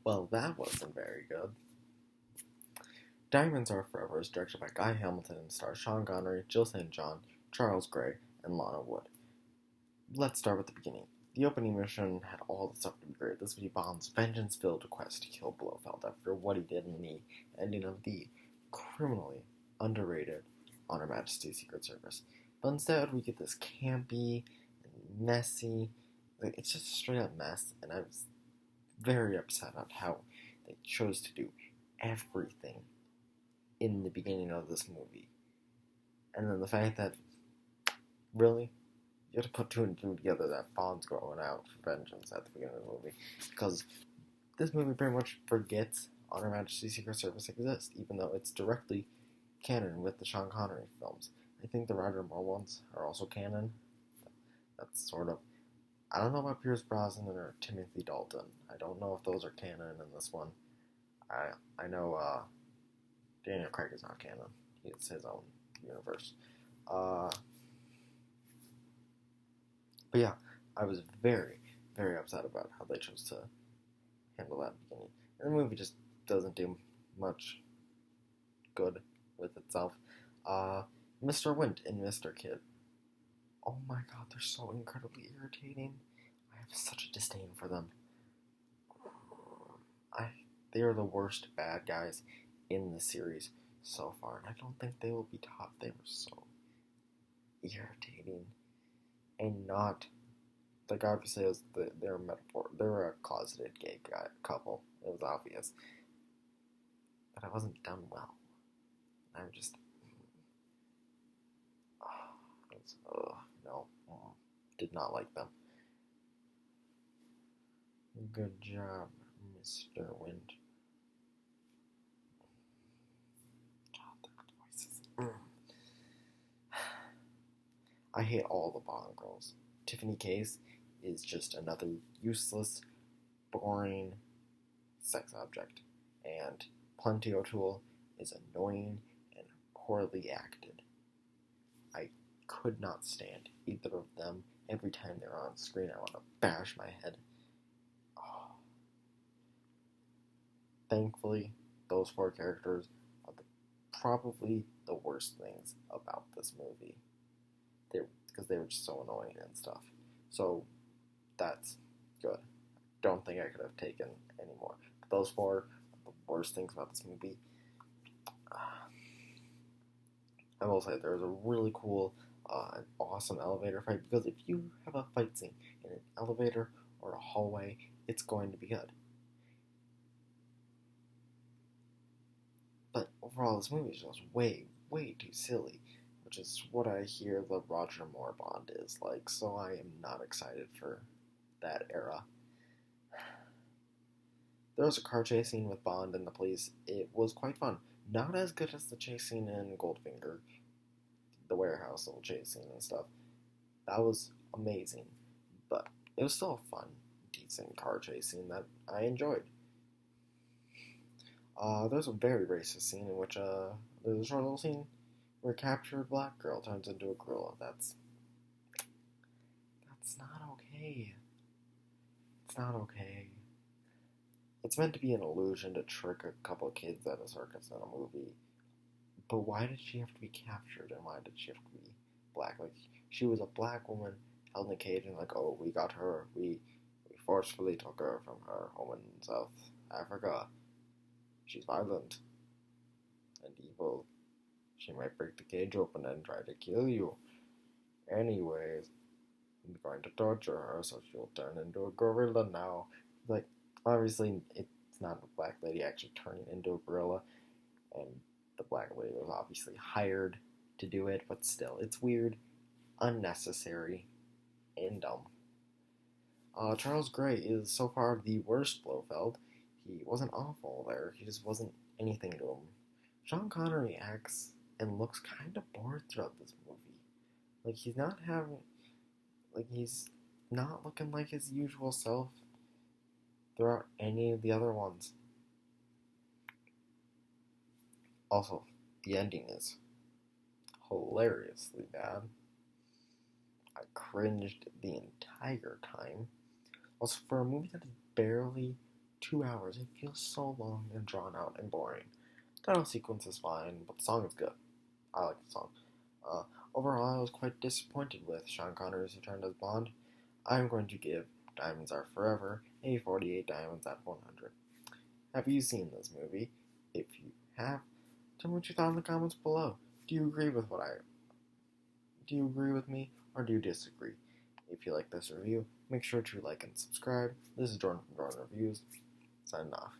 Well, that wasn't very good. Diamonds Are Forever is directed by Guy Hamilton and stars Sean Connery, Jill St. John, Charles Gray, and Lana Wood. Let's start with the beginning. The opening mission had all the stuff to be great. This would be Bond's vengeance-filled quest to kill Blofeld after what he did in the ending of the criminally underrated On Her Majesty's Secret Service. But instead, we get this campy and messy. It's just a straight-up mess, and I was very upset at how they chose to do everything in the beginning of this movie. And then the fact that, really, you have to put two and two together that Bond's going out for vengeance at the beginning of the movie. Because this movie pretty much forgets On Her Majesty's Secret Service exists, even though it's directly canon with the Sean Connery films. I think the Roger Moore ones are also canon. That's sort of... I don't know about Pierce Brosnan or Timothy Dalton. I don't know if those are canon in this one. I know Daniel Craig is not canon. He has his own universe. But yeah, I was very, very upset about how they chose to handle that beginning. And the movie just doesn't do much good with itself. Mr. Wint and Mr. Kid. Oh my god, they're so incredibly irritating. I have such a disdain for them. They are the worst bad guys in the series so far, and I don't think they will be top. They were so irritating. And not, like, obviously it was their metaphor. They were a closeted gay couple. It was obvious. But it wasn't done well. I'm just... no. Did not like them. Good job, Mr. Wint. God, their voices. I hate all the Bond girls. Tiffany Case is just another useless, boring sex object. And Plenty O'Toole is annoying and poorly acted. I could not stand either of them. Every time they're on screen, I want to bash my head. Oh. Thankfully, those four characters are probably the worst things about this movie. Because they were just so annoying and stuff. So, that's good. Don't think I could have taken any more. But those four are the worst things about this movie. I will say there's a really cool, awesome elevator fight, because if you have a fight scene in an elevator or a hallway, it's going to be good. But overall, this movie is just way, way too silly, which is what I hear the Roger Moore Bond is like, so I am not excited for that era. There was a car chase scene with Bond and the police. It was quite fun. Not as good as the chase scene in Goldfinger, the warehouse little chase scene and stuff. That was amazing, but it was still a fun, decent car chase scene that I enjoyed. There's a very racist scene in which there's a short little scene where a captured black girl turns into a gorilla. That's not okay. It's not okay. It's meant to be an illusion to trick a couple of kids at a circus in a movie. But why did she have to be captured, and why did she have to be black? Like, she was a black woman held in a cage, and like, oh, we got her. We forcefully took her from her home in South Africa. She's violent and evil. She might break the cage open and try to kill you. Anyways, I'm going to torture her so she'll turn into a gorilla now. Like, obviously, it's not a black lady actually turning into a gorilla, and the black lady was obviously hired to do it, but still, it's weird, unnecessary, and dumb. Charles Gray is so far the worst Blofeld. He wasn't awful there, he just wasn't anything to him. Sean Connery acts and looks kind of bored throughout this movie. Like, he's not looking like his usual self throughout any of the other ones. Also, the ending is hilariously bad. I cringed the entire time. Also, for a movie that is barely 2 hours. It feels so long and drawn out and boring. Title sequence is fine, but the song is good. I like the song. Uh, Overall, I was quite disappointed with Sean Connery's return as Bond. I'm going to give Diamonds Are Forever a 48 diamonds out of 100. Have you seen this movie? If you have, tell me what you thought in the comments below. Do you agree with me, or do you disagree? If you like this review, make sure to like and subscribe. This is Jordan from Jordan Reviews, signing off.